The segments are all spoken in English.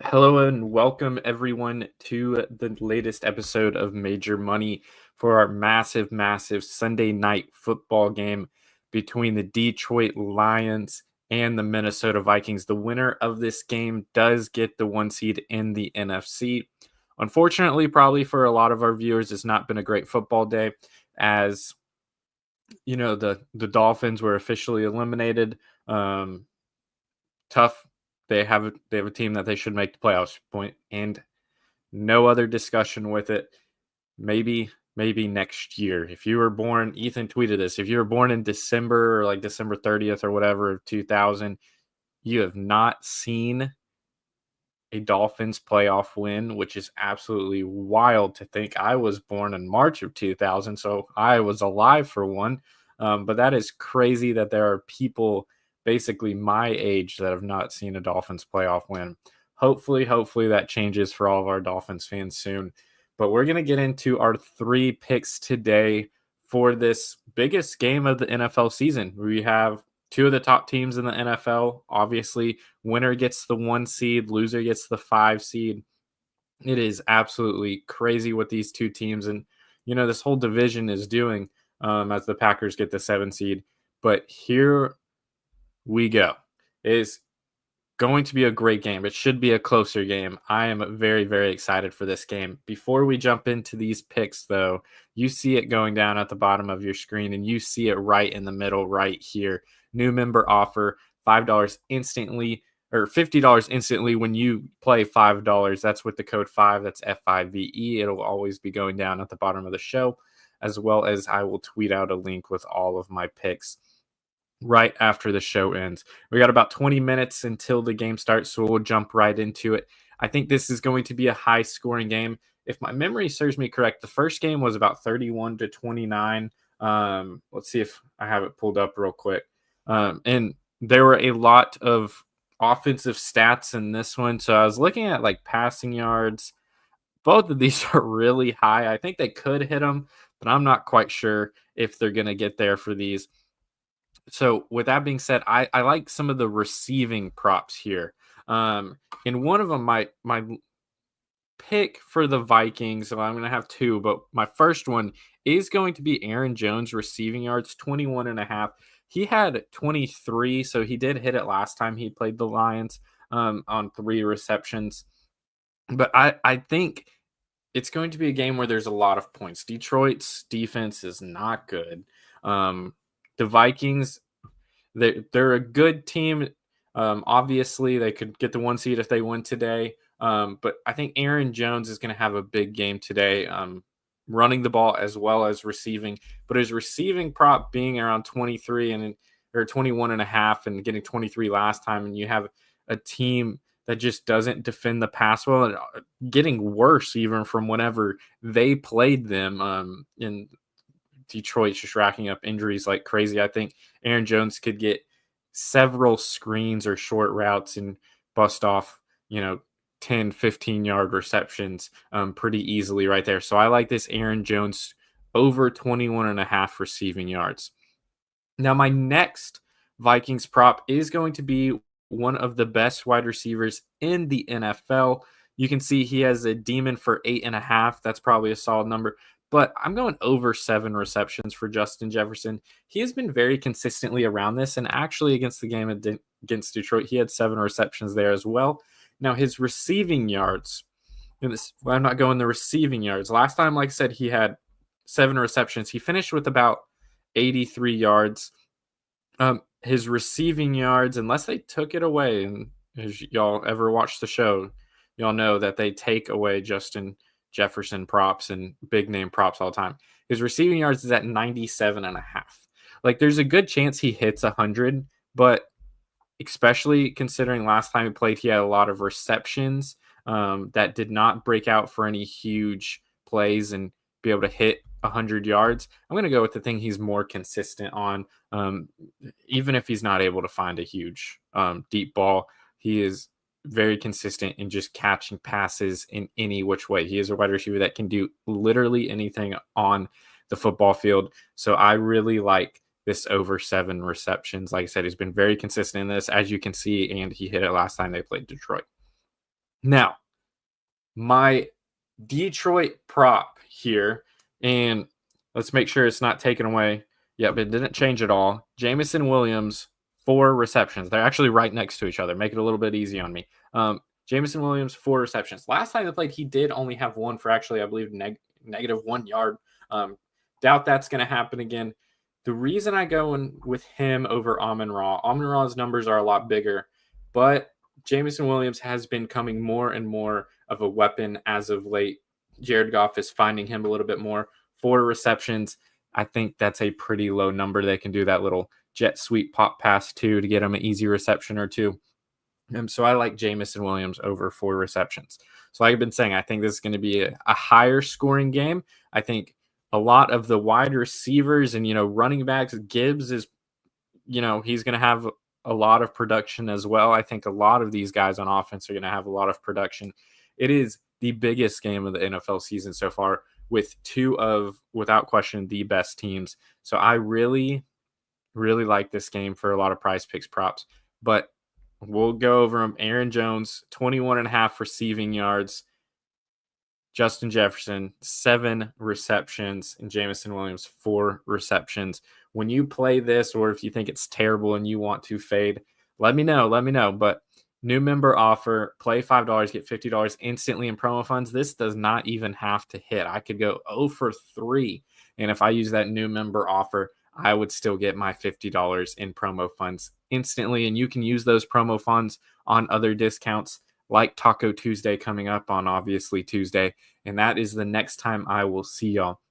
Hello and welcome everyone to the latest episode of Major Money for our massive Sunday night football game between the Detroit Lions and the Minnesota Vikings. The winner of this game does get the one seed in the NFC. Unfortunately, probably for a lot of our viewers, it's not been a great football day as the Dolphins were officially eliminated. Tough. They have a team that they should make the playoffs point, and no other discussion with it. Maybe next year. If you were born, Ethan tweeted this. If you were born in December or like December 30th or whatever of 2000, you have not seen a Dolphins playoff win, which is absolutely wild to think. I was born in March of 2000, so I was alive for one. But that is crazy that there are people basically my age that have not seen a Dolphins playoff win. Hopefully that changes for all of our Dolphins fans soon. But we're going to get into our three picks today for this biggest game of the NFL season. We have two of the top teams in the NFL. Obviously, winner gets the one seed, loser gets the 5 seed. It is absolutely crazy what these two teams and this whole division is doing as the Packers get the 7 seed. But here we go. It is going to be a great game. It should be a closer game. I am very excited for this game. Before we jump into these picks, though, you see it going down at the bottom of your screen, and you see it right in the middle right here. New member offer, $5 instantly, or $50 instantly when you play $5. That's with the code 5. That's FIVE. It'll always be going down at the bottom of the show, as well as I will tweet out a link with all of my picks right after the show ends. We got about 20 minutes until the game starts, so we'll jump right into it. I think this is going to be a high-scoring game. If my memory serves me correct, the first game was about 31-29. Let's see if I have it pulled up real quick. And there were a lot of offensive stats in this one. So I was looking at like passing yards. Both of these are really high. I think they could hit them, but I'm not quite sure if they're going to get there for these. So with that being said, I like some of the receiving props here. And one of them, my pick for the Vikings, so I'm going to have two, but my first one is going to be Aaron Jones receiving yards, 21.5. He had 23, so he did hit it last time he played the Lions on 3 receptions. But I think it's going to be a game where there's a lot of points. Detroit's defense is not good. The Vikings, they're a good team. Obviously, they could get the 1 seed if they win today. But I think Aaron Jones is going to have a big game today, running the ball as well as receiving. But his receiving prop being around 23 or 21.5 and getting 23 last time, and you have a team that just doesn't defend the pass well and getting worse even from whenever they played them. In Detroit's just racking up injuries like crazy. I think Aaron Jones could get several screens or short routes and bust off, 10, 15-yard receptions pretty easily right there. So I like this Aaron Jones over 21.5 receiving yards. Now, my next Vikings prop is going to be one of the best wide receivers in the NFL. You can see he has a demon for 8.5. That's probably a solid number. But I'm going over 7 receptions for Justin Jefferson. He has been very consistently around this, and actually against the game against Detroit, he had 7 receptions there as well. Now, his receiving yards, I'm not going the receiving yards. Last time, like I said, he had 7 receptions. He finished with about 83 yards. His receiving yards, unless they took it away, and as y'all ever watched the show, y'all know that they take away Justin Jefferson props and big name props all the time. His receiving yards is at 97.5. Like, there's a good chance he hits 100, but especially considering last time he played, he had a lot of receptions that did not break out for any huge plays and be able to hit 100 yards. I'm going to go with the thing he's more consistent on. Even if he's not able to find a huge deep ball, he is very consistent in just catching passes in any which way. He is a wide receiver that can do literally anything on the football field. So I really like this over 7 receptions. Like I said, he's been very consistent in this, as you can see, and he hit it last time they played Detroit. Now, my Detroit prop here, and let's make sure it's not taken away. Yep, it didn't change at all. Jamison Williams, 4 receptions. They're actually right next to each other. Make it a little bit easy on me. Jamison Williams, 4 receptions. Last time they played, he did only have 1 for actually, I believe, negative 1 yard. Doubt that's going to happen again. The reason I go in with him over Amon-Ra's numbers are a lot bigger, but Jamison Williams has been coming more and more of a weapon as of late. Jared Goff is finding him a little bit more. 4 receptions. I think that's a pretty low number. They can do that little jet sweep pop pass too to get him an easy reception or 2. So I like Jamison Williams over 4 receptions. So like I've been saying, I think this is going to be a higher scoring game. I think a lot of the wide receivers and, running backs, Gibbs is, he's going to have a lot of production as well. I think a lot of these guys on offense are going to have a lot of production. It is the biggest game of the NFL season so far with 2 of, without question, the best teams. So I really, really like this game for a lot of Prize Picks props. But we'll go over them. Aaron Jones, 21.5 receiving yards. Justin Jefferson, 7 receptions. And Jamison Williams, 4 receptions. When you play this, or if you think it's terrible and you want to fade, let me know. But new member offer, play $5, get $50 instantly in promo funds. This does not even have to hit. I could go 0 for 3. And if I use that new member offer, I would still get my $50 in promo funds instantly. And you can use those promo funds on other discounts like Taco Tuesday coming up on obviously Tuesday. And that is the next time I will see y'all.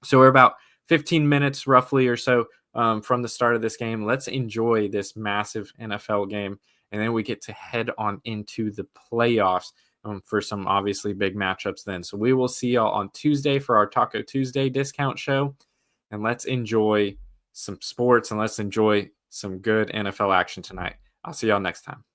So we're about 15 minutes roughly or so from the start of this game. Let's enjoy this massive NFL game. And then we get to head on into the playoffs for some obviously big matchups then. So we will see y'all on Tuesday for our Taco Tuesday discount show. And let's enjoy some sports and let's enjoy some good NFL action tonight. I'll see y'all next time.